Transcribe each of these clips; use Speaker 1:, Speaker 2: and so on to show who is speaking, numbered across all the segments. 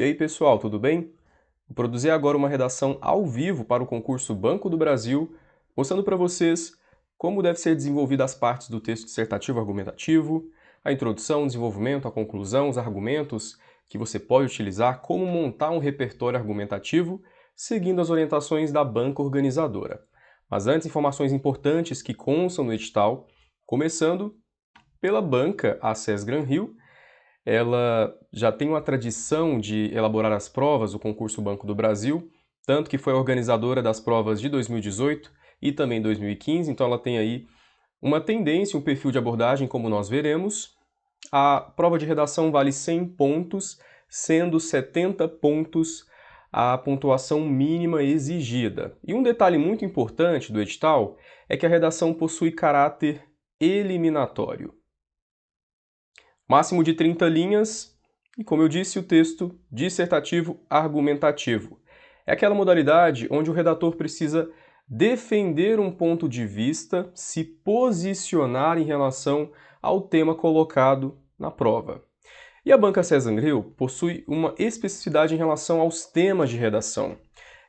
Speaker 1: E aí, pessoal, tudo bem? Vou produzir agora uma redação ao vivo para o concurso Banco do Brasil, mostrando para vocês como deve ser desenvolvida as partes do texto dissertativo argumentativo, a introdução, o desenvolvimento, a conclusão, os argumentos que você pode utilizar, como montar um repertório argumentativo, seguindo as orientações da banca organizadora. Mas antes, informações importantes que constam no edital, começando pela banca Access Gran Rio. Ela já tem uma tradição de elaborar as provas do concurso Banco do Brasil, tanto que foi a organizadora das provas de 2018 e também 2015, então ela tem aí uma tendência, um perfil de abordagem, como nós veremos. A prova de redação vale 100 pontos, sendo 70 pontos a pontuação mínima exigida. E um detalhe muito importante do edital é que a redação possui caráter eliminatório. Máximo de 30 linhas e, como eu disse, o texto dissertativo argumentativo. É aquela modalidade onde o redator precisa defender um ponto de vista, se posicionar em relação ao tema colocado na prova. E a banca César Grill possui uma especificidade em relação aos temas de redação.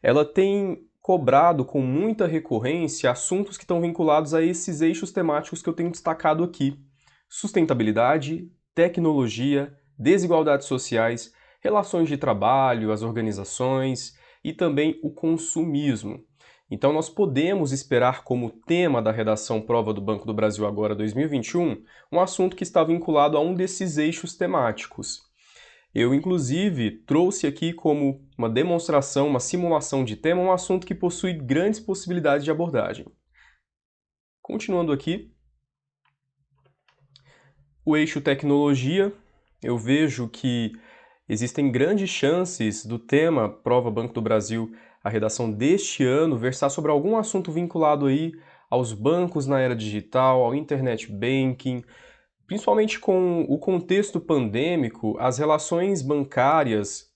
Speaker 1: Ela tem cobrado com muita recorrência assuntos que estão vinculados a esses eixos temáticos que eu tenho destacado aqui: sustentabilidade, tecnologia, desigualdades sociais, relações de trabalho, as organizações e também o consumismo. Então nós podemos esperar como tema da redação Prova do Banco do Brasil agora 2021 um assunto que está vinculado a um desses eixos temáticos. Eu, inclusive, trouxe aqui como uma demonstração, uma simulação de tema, um assunto que possui grandes possibilidades de abordagem. Continuando aqui, o eixo tecnologia, eu vejo que existem grandes chances do tema Prova Banco do Brasil, a redação deste ano, versar sobre algum assunto vinculado aí aos bancos na era digital, ao internet banking, principalmente com o contexto pandêmico, as relações bancárias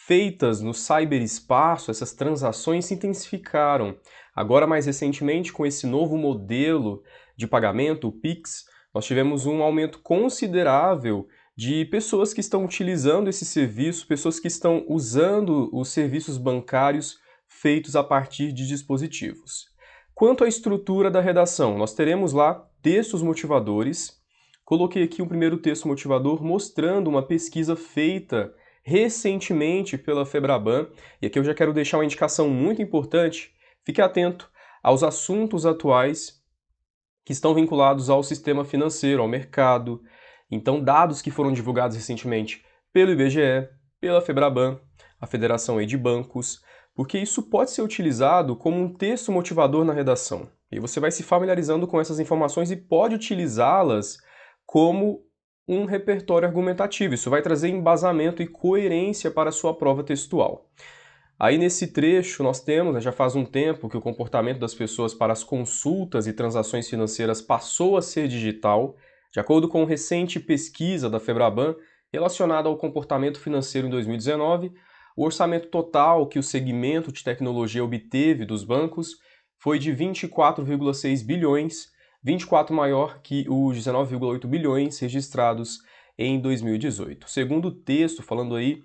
Speaker 1: feitas no ciberespaço, essas transações se intensificaram. Agora, mais recentemente, com esse novo modelo de pagamento, o Pix, nós tivemos um aumento considerável de pessoas que estão utilizando esse serviço, pessoas que estão usando os serviços bancários feitos a partir de dispositivos. Quanto à estrutura da redação, nós teremos lá textos motivadores. Coloquei aqui um primeiro texto motivador mostrando uma pesquisa feita recentemente pela Febraban, e aqui eu já quero deixar uma indicação muito importante: fique atento aos assuntos atuais que estão vinculados ao sistema financeiro, ao mercado. Então, dados que foram divulgados recentemente pelo IBGE, pela Febraban, a Federação aí de Bancos, porque isso pode ser utilizado como um texto motivador na redação. E você vai se familiarizando com essas informações e pode utilizá-las como um repertório argumentativo. Isso vai trazer embasamento e coerência para a sua prova textual. Aí nesse trecho nós temos, já faz um tempo que o comportamento das pessoas para as consultas e transações financeiras passou a ser digital, de acordo com recente pesquisa da Febraban relacionada ao comportamento financeiro em 2019, o orçamento total que o segmento de tecnologia obteve dos bancos foi de 24,6 bilhões, 24 maior que os 19,8 bilhões registrados em 2018. Segundo o texto, falando aí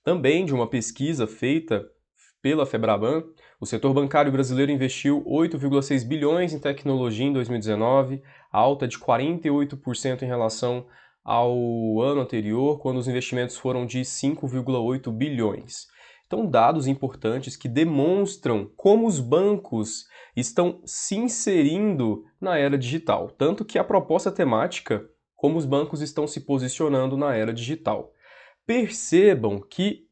Speaker 1: também de uma pesquisa feita pela Febraban, o setor bancário brasileiro investiu 8,6 bilhões em tecnologia em 2019, alta de 48% em relação ao ano anterior, quando os investimentos foram de 5,8 bilhões. Então, dados importantes que demonstram como os bancos estão se inserindo na era digital, tanto que a proposta temática, como os bancos estão se posicionando na era digital. Percebam que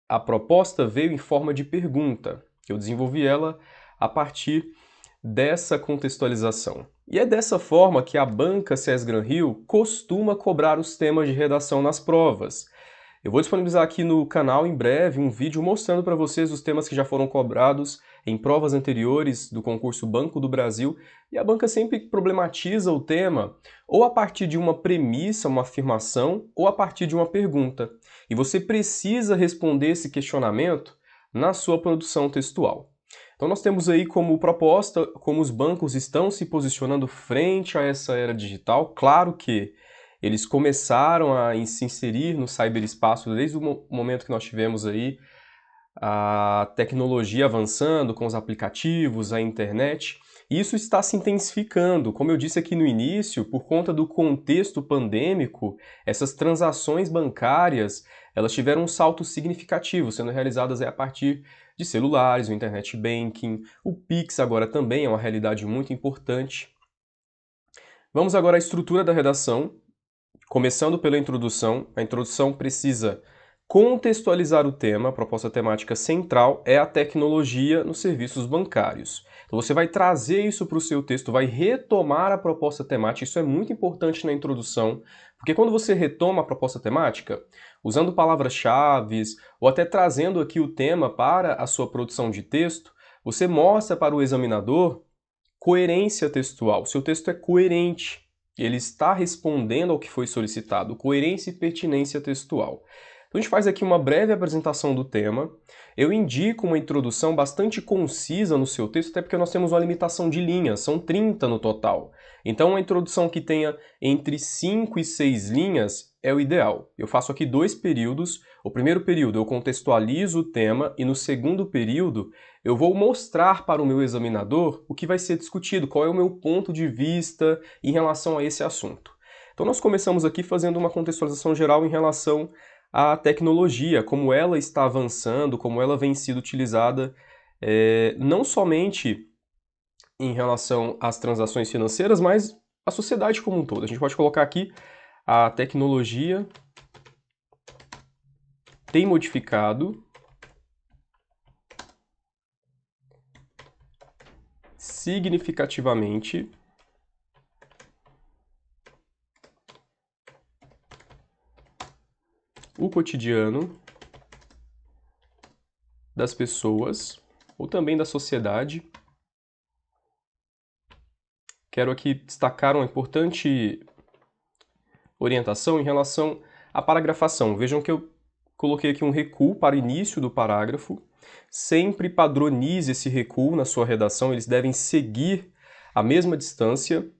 Speaker 1: a proposta veio em forma de pergunta. Eu desenvolvi ela a partir dessa contextualização. E é dessa forma que a banca CES Gran Rio costuma cobrar os temas de redação nas provas. Eu vou disponibilizar aqui no canal em breve um vídeo mostrando para vocês os temas que já foram cobrados em provas anteriores do concurso Banco do Brasil, e a banca sempre problematiza o tema ou a partir de uma premissa, uma afirmação, ou a partir de uma pergunta. E você precisa responder esse questionamento na sua produção textual. Então nós temos aí como proposta como os bancos estão se posicionando frente a essa era digital. Claro que eles começaram a se inserir no ciberespaço desde o momento que nós tivemos aí a tecnologia avançando com os aplicativos, a internet. Isso está se intensificando. Como eu disse aqui no início, por conta do contexto pandêmico, essas transações bancárias, elas tiveram um salto significativo, sendo realizadas a partir de celulares, o internet banking, o Pix agora também é uma realidade muito importante. Vamos agora à estrutura da redação, começando pela introdução. A introdução precisa contextualizar o tema. A proposta temática central é a tecnologia nos serviços bancários. Então você vai trazer isso para o seu texto, vai retomar a proposta temática. Isso é muito importante na introdução, porque quando você retoma a proposta temática, usando palavras-chave ou até trazendo aqui o tema para a sua produção de texto, você mostra para o examinador coerência textual. O seu texto é coerente. Ele está respondendo ao que foi solicitado. Coerência e pertinência textual. Então a gente faz aqui uma breve apresentação do tema. Eu indico uma introdução bastante concisa no seu texto, até porque nós temos uma limitação de linhas, são 30 no total. Então uma introdução que tenha entre 5 e 6 linhas é o ideal. Eu faço aqui 2 períodos. O primeiro período eu contextualizo o tema e no segundo período eu vou mostrar para o meu examinador o que vai ser discutido, qual é o meu ponto de vista em relação a esse assunto. Então nós começamos aqui fazendo uma contextualização geral em relação à tecnologia, como ela está avançando, como ela vem sendo utilizada não somente em relação às transações financeiras, mas a sociedade como um todo. A gente pode colocar aqui a tecnologia tem modificado significativamente o cotidiano das pessoas ou também da sociedade. Quero aqui destacar uma importante orientação em relação à paragrafação. Vejam que eu coloquei aqui um recuo para o início do parágrafo. Sempre padronize esse recuo na sua redação, eles devem seguir a mesma distância.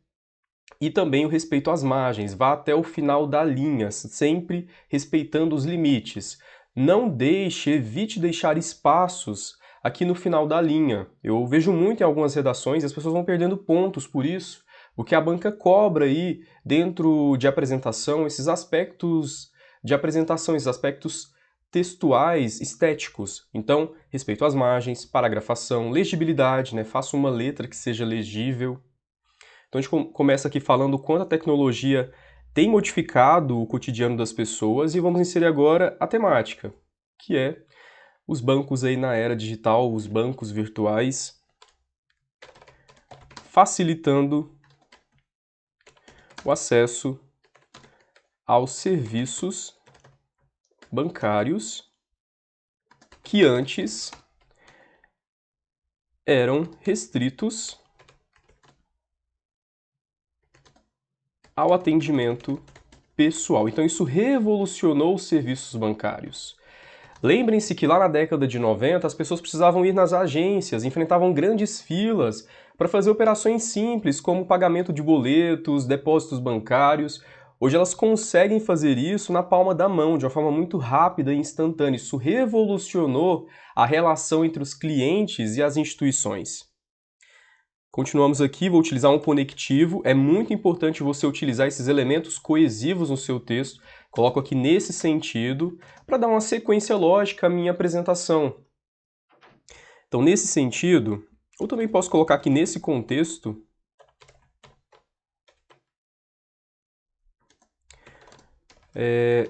Speaker 1: E também o respeito às margens, vá até o final da linha, sempre respeitando os limites. Não deixe, evite deixar espaços aqui no final da linha. Eu vejo muito em algumas redações e as pessoas vão perdendo pontos por isso, porque a banca cobra aí, dentro de apresentação, esses aspectos de apresentação, esses aspectos textuais, estéticos. Então, respeito às margens, paragrafação, legibilidade, né? Faça uma letra que seja legível. Então a gente começa aqui falando o quanto a tecnologia tem modificado o cotidiano das pessoas e vamos inserir agora a temática, que é os bancos aí na era digital, os bancos virtuais, facilitando o acesso aos serviços bancários que antes eram restritos ao atendimento pessoal. Então isso revolucionou os serviços bancários. Lembrem-se que lá na década de 90 as pessoas precisavam ir nas agências, enfrentavam grandes filas para fazer operações simples como pagamento de boletos, depósitos bancários. Hoje elas conseguem fazer isso na palma da mão, de uma forma muito rápida e instantânea. Isso revolucionou a relação entre os clientes e as instituições. Continuamos aqui, vou utilizar um conectivo. É muito importante você utilizar esses elementos coesivos no seu texto. Coloco aqui nesse sentido, para dar uma sequência lógica à minha apresentação. Então, nesse sentido, eu também posso colocar aqui nesse contexto,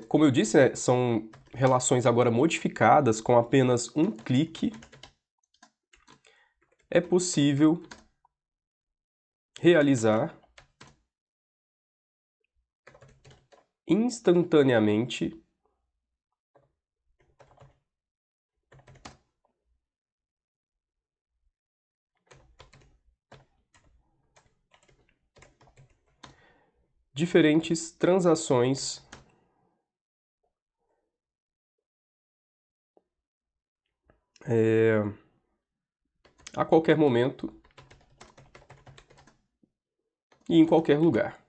Speaker 1: como eu disse, né, são relações agora modificadas com apenas um clique. É possível realizar instantaneamente diferentes transações a qualquer momento e em qualquer lugar.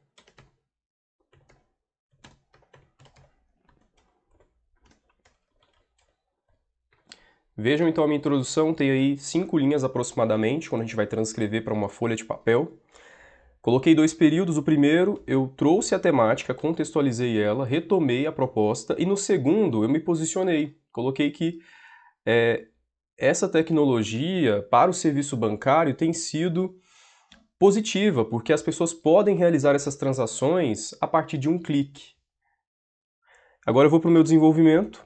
Speaker 1: Vejam então a minha introdução, tem aí 5 linhas aproximadamente, quando a gente vai transcrever para uma folha de papel. Coloquei 2 períodos, o primeiro eu trouxe a temática, contextualizei ela, retomei a proposta, e no segundo eu me posicionei. Coloquei que essa tecnologia para o serviço bancário tem sido positiva, porque as pessoas podem realizar essas transações a partir de um clique. Agora eu vou para o meu desenvolvimento.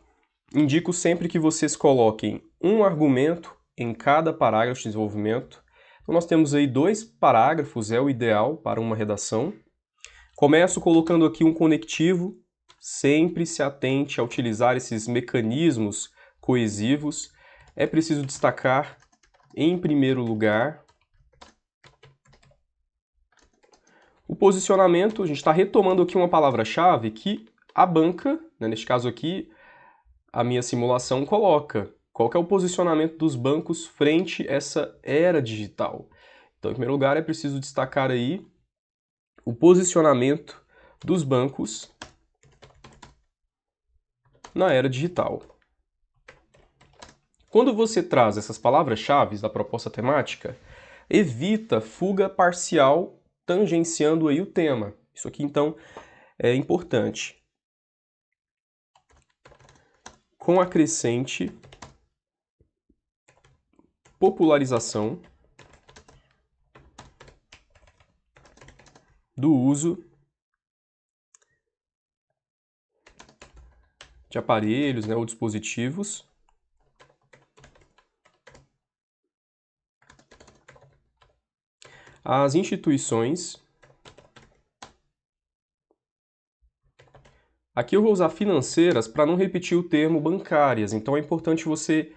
Speaker 1: Indico sempre que vocês coloquem um argumento em cada parágrafo de desenvolvimento. Então nós temos aí 2 parágrafos, é o ideal para uma redação. Começo colocando aqui um conectivo. Sempre se atente a utilizar esses mecanismos coesivos. É preciso destacar, em primeiro lugar, o posicionamento. A gente está retomando aqui uma palavra-chave que a banca, né, neste caso aqui, a minha simulação coloca. Qual que é o posicionamento dos bancos frente a essa era digital? Então, em primeiro lugar, é preciso destacar aí o posicionamento dos bancos na era digital. Quando você traz essas palavras-chave da proposta temática, evita fuga parcial tangenciando aí o tema. Isso aqui, então, é importante. Com a crescente popularização do uso de aparelhos, né, ou dispositivos, as instituições, aqui eu vou usar financeiras para não repetir o termo bancárias, então é importante você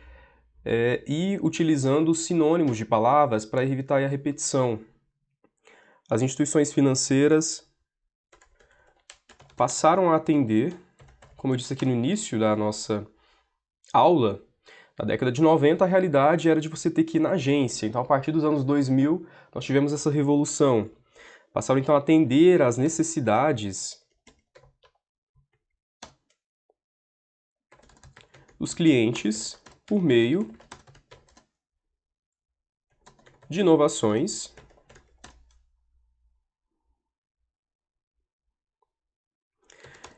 Speaker 1: ir utilizando sinônimos de palavras para evitar a repetição. As instituições financeiras passaram a atender, como eu disse aqui no início da nossa aula, na década de 90 a realidade era de você ter que ir na agência, então a partir dos anos 2000 nós tivemos essa revolução. Passaram então a atender às necessidades dos clientes por meio de inovações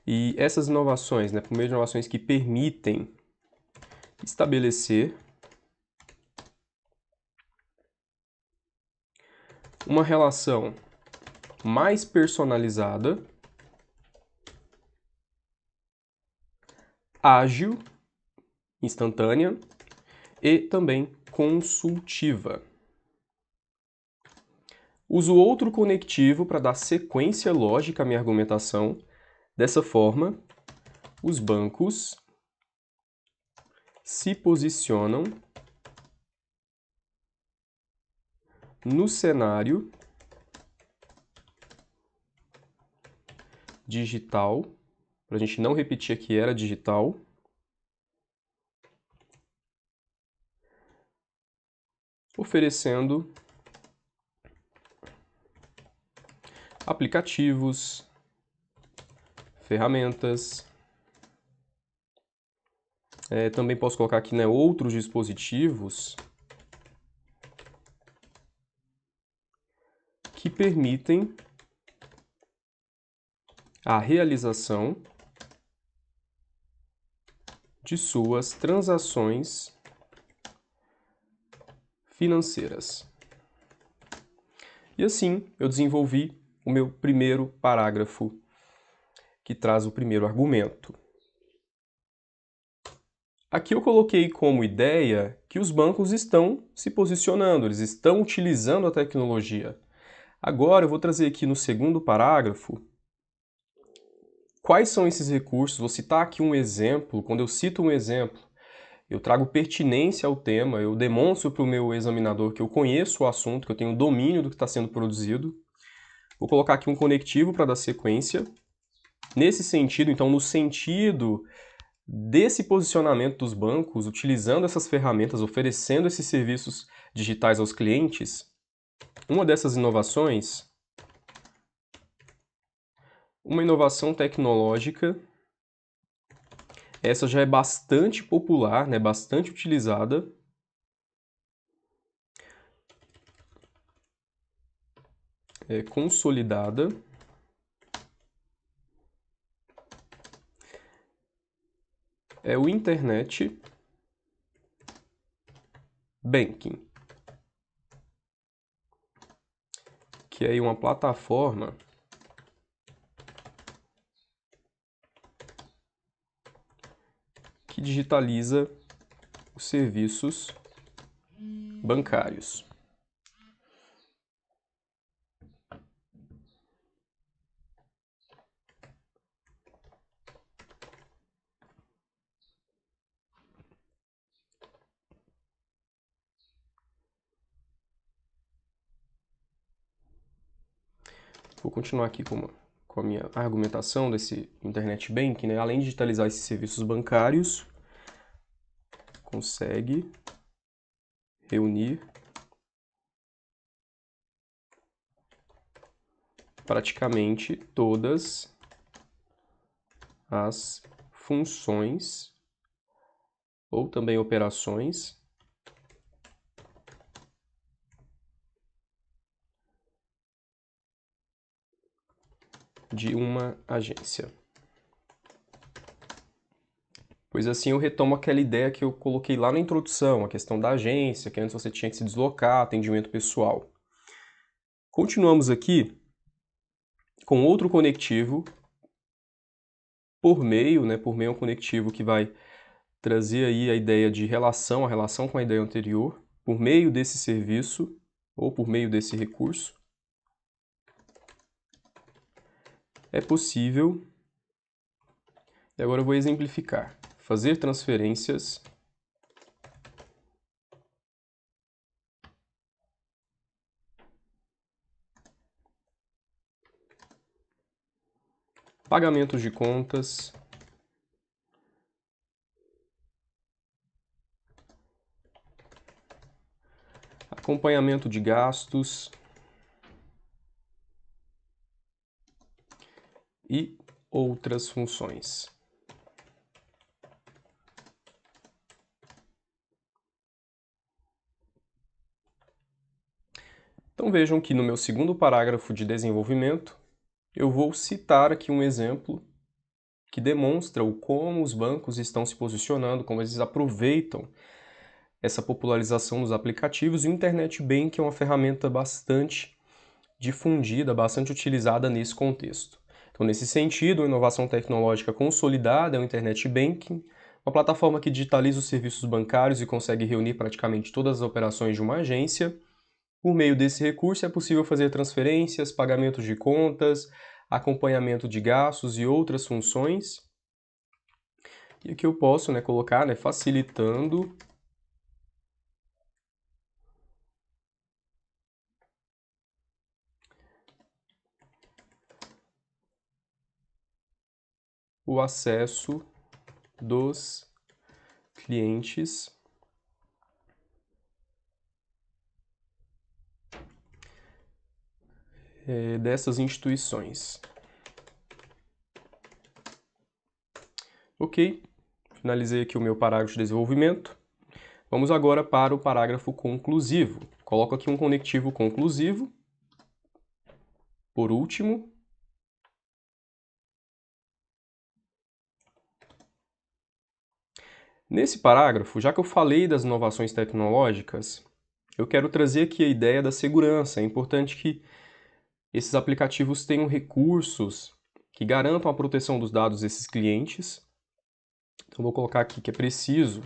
Speaker 1: e essas inovações, né, por meio de inovações que permitem estabelecer uma relação mais personalizada, ágil, instantânea e também consultiva. Uso outro conectivo para dar sequência lógica à minha argumentação. Dessa forma, os bancos se posicionam no cenário digital, para a gente não repetir aqui, era digital, oferecendo aplicativos, ferramentas. Também posso colocar aqui, né, outros dispositivos que permitem a realização de suas transações financeiras. E assim eu desenvolvi o meu primeiro parágrafo, que traz o primeiro argumento. Aqui eu coloquei como ideia que os bancos estão se posicionando, eles estão utilizando a tecnologia. Agora eu vou trazer aqui no segundo parágrafo quais são esses recursos. Vou citar aqui um exemplo. Quando eu cito um exemplo, eu trago pertinência ao tema, eu demonstro para o meu examinador que eu conheço o assunto, que eu tenho domínio do que está sendo produzido. Vou colocar aqui um conectivo para dar sequência. Nesse sentido, então, no sentido desse posicionamento dos bancos, utilizando essas ferramentas, oferecendo esses serviços digitais aos clientes, uma dessas inovações, uma inovação tecnológica, Essa já é bastante popular, né, bastante utilizada. É consolidada. É o Internet Banking, que é uma plataforma que digitaliza os serviços bancários. Vou continuar aqui com a minha argumentação desse Internet Banking, né? Além de digitalizar esses serviços bancários, consegue reunir praticamente todas as funções ou também operações de uma agência. Pois assim eu retomo aquela ideia que eu coloquei lá na introdução, a questão da agência, que antes você tinha que se deslocar, atendimento pessoal. Continuamos aqui com outro conectivo por meio é um conectivo que vai trazer aí a ideia de relação, a relação com a ideia anterior, por meio desse serviço ou por meio desse recurso. É possível, e agora eu vou exemplificar, fazer transferências pagamentos de contas, acompanhamento de gastos e outras funções. Então vejam que no meu segundo parágrafo de desenvolvimento, eu vou citar aqui um exemplo que demonstra o como os bancos estão se posicionando, como eles aproveitam essa popularização dos aplicativos, e o Internet Banking é uma ferramenta bastante difundida, bastante utilizada nesse contexto. Então, nesse sentido, a inovação tecnológica consolidada é o Internet Banking, uma plataforma que digitaliza os serviços bancários e consegue reunir praticamente todas as operações de uma agência. Por meio desse recurso é possível fazer transferências, pagamentos de contas, acompanhamento de gastos e outras funções. E aqui eu posso colocar facilitando o acesso dos clientes dessas instituições. Ok, finalizei aqui o meu parágrafo de desenvolvimento. Vamos agora para o parágrafo conclusivo. Coloco aqui um conectivo conclusivo. Por último, nesse parágrafo, já que eu falei das inovações tecnológicas, eu quero trazer aqui a ideia da segurança. É importante que esses aplicativos tenham recursos que garantam a proteção dos dados desses clientes. Então, vou colocar aqui que é preciso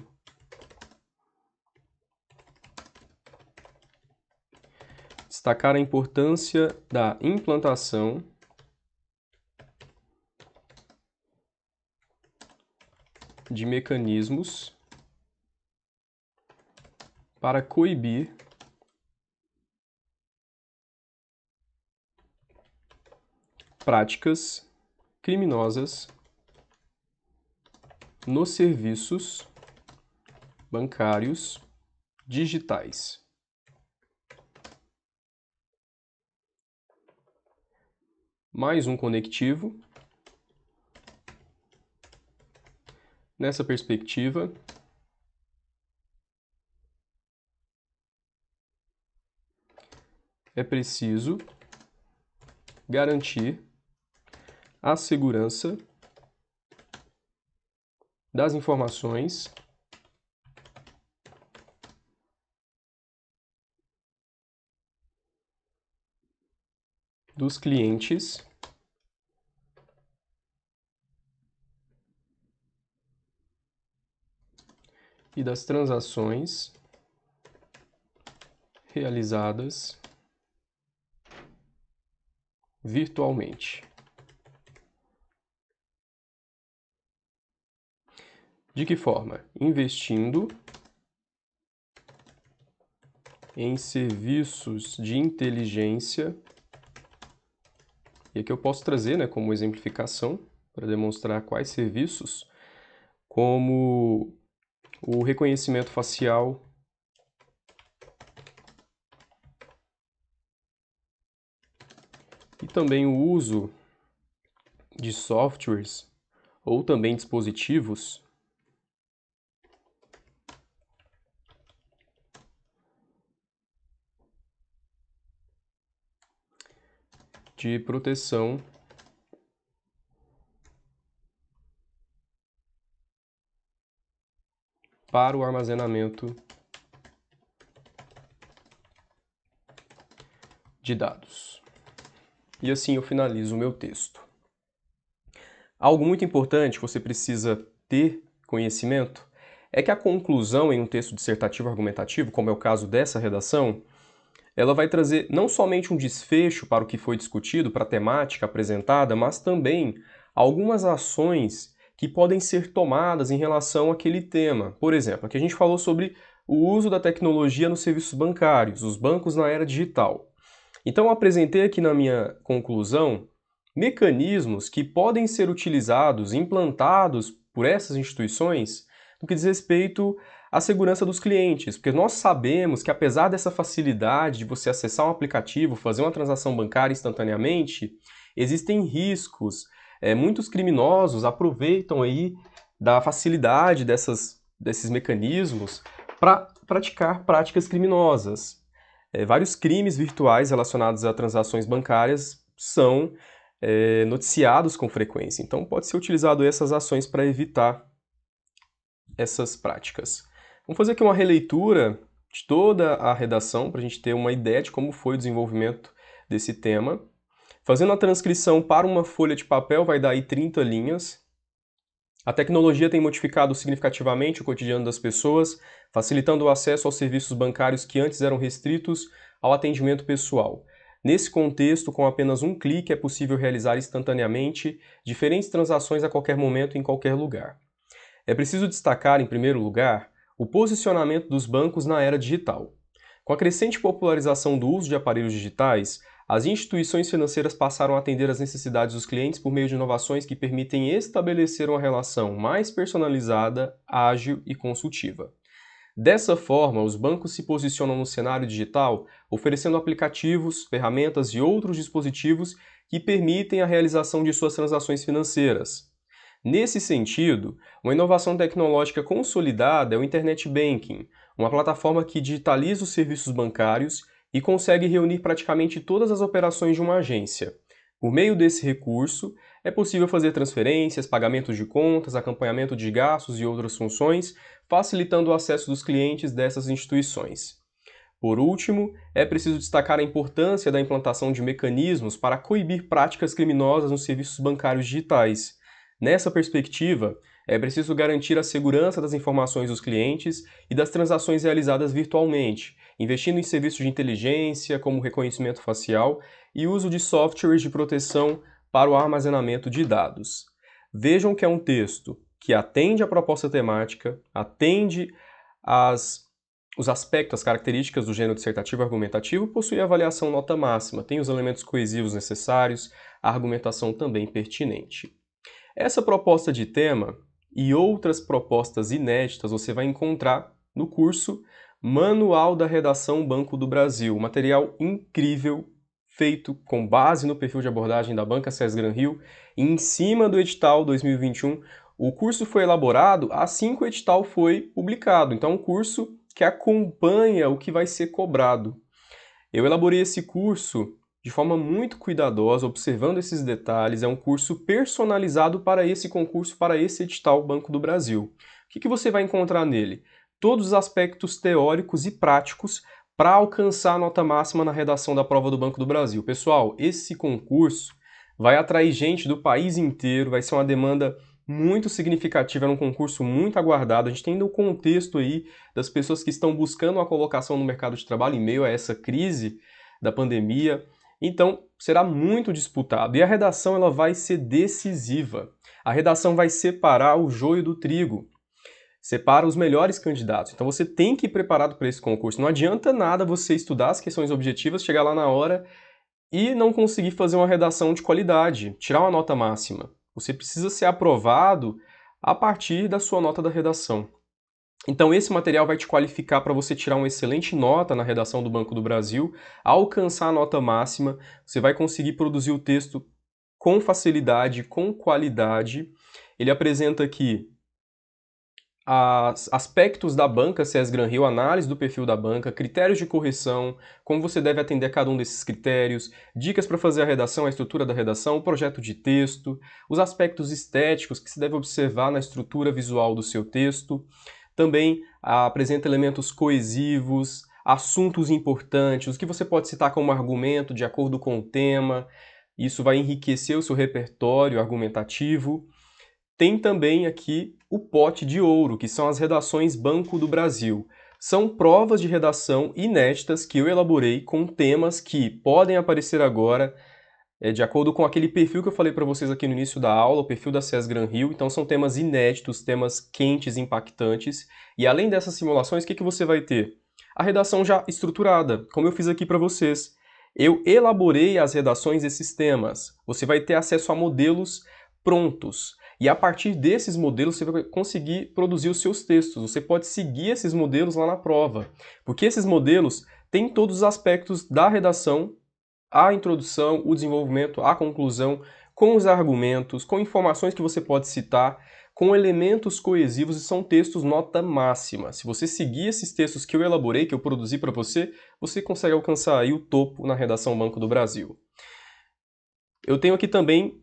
Speaker 1: destacar a importância da implantação de mecanismos para coibir práticas criminosas nos serviços bancários digitais. Mais um conectivo. Nessa perspectiva, é preciso garantir a segurança das informações dos clientes e das transações realizadas virtualmente. De que forma? Investindo em serviços de inteligência, e aqui eu posso trazer, né, como exemplificação, para demonstrar quais serviços, como o reconhecimento facial, e também o uso de softwares ou também dispositivos de proteção para o armazenamento de dados. E assim eu finalizo o meu texto. Algo muito importante que você precisa ter conhecimento é que a conclusão em um texto dissertativo argumentativo, como é o caso dessa redação, ela vai trazer não somente um desfecho para o que foi discutido, para a temática apresentada, mas também algumas ações que podem ser tomadas em relação àquele tema. Por exemplo, aqui a gente falou sobre o uso da tecnologia nos serviços bancários, os bancos na era digital. Então eu apresentei aqui na minha conclusão mecanismos que podem ser utilizados, implantados por essas instituições no que diz respeito à segurança dos clientes, porque nós sabemos que apesar dessa facilidade de você acessar um aplicativo, fazer uma transação bancária instantaneamente, existem riscos. Muitos criminosos aproveitam aí da facilidade desses mecanismos para praticar práticas criminosas. Vários crimes virtuais relacionados a transações bancárias são noticiados com frequência. Então pode ser utilizado essas ações para evitar essas práticas. Vamos fazer aqui uma releitura de toda a redação para a gente ter uma ideia de como foi o desenvolvimento desse tema. Fazendo a transcrição para uma folha de papel vai dar aí 30 linhas. A tecnologia tem modificado significativamente o cotidiano das pessoas, facilitando o acesso aos serviços bancários que antes eram restritos ao atendimento pessoal. Nesse contexto, com apenas um clique é possível realizar instantaneamente diferentes transações a qualquer momento em qualquer lugar. É preciso destacar, em primeiro lugar, o posicionamento dos bancos na era digital. Com a crescente popularização do uso de aparelhos digitais, as instituições financeiras passaram a atender às necessidades dos clientes por meio de inovações que permitem estabelecer uma relação mais personalizada, ágil e consultiva. Dessa forma, os bancos se posicionam no cenário digital, oferecendo aplicativos, ferramentas e outros dispositivos que permitem a realização de suas transações financeiras. Nesse sentido, uma inovação tecnológica consolidada é o Internet Banking, uma plataforma que digitaliza os serviços bancários e consegue reunir praticamente todas as operações de uma agência. Por meio desse recurso, é possível fazer transferências, pagamentos de contas, acompanhamento de gastos e outras funções, facilitando o acesso dos clientes dessas instituições. Por último, é preciso destacar a importância da implantação de mecanismos para coibir práticas criminosas nos serviços bancários digitais. Nessa perspectiva, é preciso garantir a segurança das informações dos clientes e das transações realizadas virtualmente, investindo em serviços de inteligência, como reconhecimento facial e uso de softwares de proteção para o armazenamento de dados. Vejam que é um texto que atende à proposta temática, atende os aspectos, as características do gênero dissertativo argumentativo, possui avaliação nota máxima, tem os elementos coesivos necessários, a argumentação também pertinente. Essa proposta de tema e outras propostas inéditas você vai encontrar no curso Manual da Redação Banco do Brasil, um material incrível feito com base no perfil de abordagem da Banca Cés Gran Rio, em cima do edital 2021, O curso foi elaborado assim que o edital foi publicado, então é um curso que acompanha o que vai ser cobrado. Eu elaborei esse curso de forma muito cuidadosa, observando esses detalhes. É um curso personalizado para esse concurso, para esse edital Banco do Brasil. O que você vai encontrar nele? Todos os aspectos teóricos e práticos para alcançar a nota máxima na redação da prova do Banco do Brasil. Pessoal, esse concurso vai atrair gente do país inteiro, vai ser uma demanda muito significativa, é um concurso muito aguardado. A gente tem ainda o contexto aí das pessoas que estão buscando uma colocação no mercado de trabalho em meio a essa crise da pandemia. Então, será muito disputado. E a redação ela vai ser decisiva. A redação vai separar o joio do trigo. Separa os melhores candidatos. Então você tem que ir preparado para esse concurso. Não adianta nada você estudar as questões objetivas, chegar lá na hora e não conseguir fazer uma redação de qualidade, tirar uma nota máxima. Você precisa ser aprovado a partir da sua nota da redação. Então esse material vai te qualificar para você tirar uma excelente nota na redação do Banco do Brasil, alcançar a nota máxima, você vai conseguir produzir o texto com facilidade, com qualidade. Ele apresenta aqui aspectos da banca SES Gran Rio, análise do perfil da banca, critérios de correção, como você deve atender a cada um desses critérios, dicas para fazer a redação, a estrutura da redação, o projeto de texto, os aspectos estéticos que se deve observar na estrutura visual do seu texto. Também apresenta elementos coesivos, assuntos importantes, os que você pode citar como argumento de acordo com o tema. Isso vai enriquecer o seu repertório argumentativo. Tem também aqui o pote de ouro, que são as redações Banco do Brasil. São provas de redação inéditas que eu elaborei com temas que podem aparecer agora, de acordo com aquele perfil que eu falei para vocês aqui no início da aula, o perfil da SES Gran Rio. Então são temas inéditos, temas quentes, impactantes. E além dessas simulações, o que você vai ter? A redação já estruturada, como eu fiz aqui para vocês. Eu elaborei as redações desses temas. Você vai ter acesso a modelos prontos. E a partir desses modelos você vai conseguir produzir os seus textos. Você pode seguir esses modelos lá na prova. Porque esses modelos têm todos os aspectos da redação, a introdução, o desenvolvimento, a conclusão, com os argumentos, com informações que você pode citar, com elementos coesivos, e são textos nota máxima. Se você seguir esses textos que eu elaborei, que eu produzi para você, você consegue alcançar aí o topo na redação Banco do Brasil. Eu tenho aqui também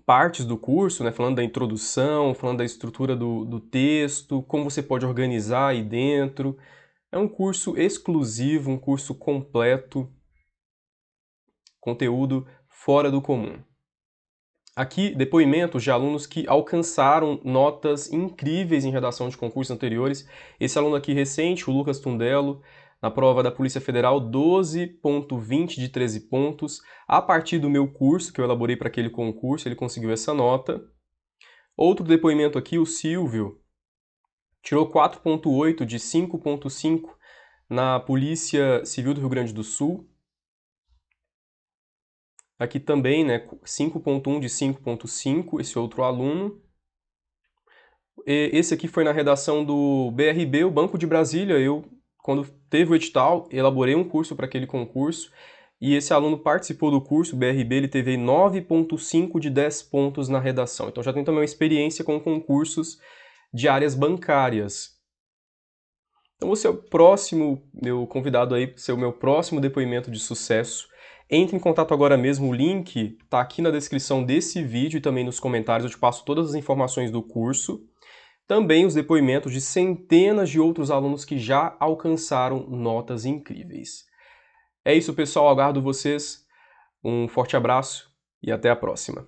Speaker 1: partes do curso, né, falando da introdução, falando da estrutura do texto, como você pode organizar aí dentro. É um curso exclusivo, um curso completo, conteúdo fora do comum. Aqui, depoimentos de alunos que alcançaram notas incríveis em redação de concursos anteriores. Esse aluno aqui recente, o Lucas Tundello, na prova da Polícia Federal, 12,20 de 13 pontos. A partir do meu curso, que eu elaborei para aquele concurso, ele conseguiu essa nota. Outro depoimento aqui, o Silvio, tirou 4,8 de 5,5 na Polícia Civil do Rio Grande do Sul. Aqui também, né, 5,1 de 5,5, esse outro aluno. Esse aqui foi na redação do BRB, o Banco de Brasília. Eu, quando teve o edital, elaborei um curso para aquele concurso, e esse aluno participou do curso, o BRB, ele teve 9,5 de 10 pontos na redação. Então já tem também uma experiência com concursos de áreas bancárias. Então você é o próximo, meu convidado aí, ser o meu próximo depoimento de sucesso. Entre em contato agora mesmo, o link está aqui na descrição desse vídeo e também nos comentários, eu te passo todas as informações do curso. Também os depoimentos de centenas de outros alunos que já alcançaram notas incríveis. É isso, pessoal, aguardo vocês. Um forte abraço e até a próxima.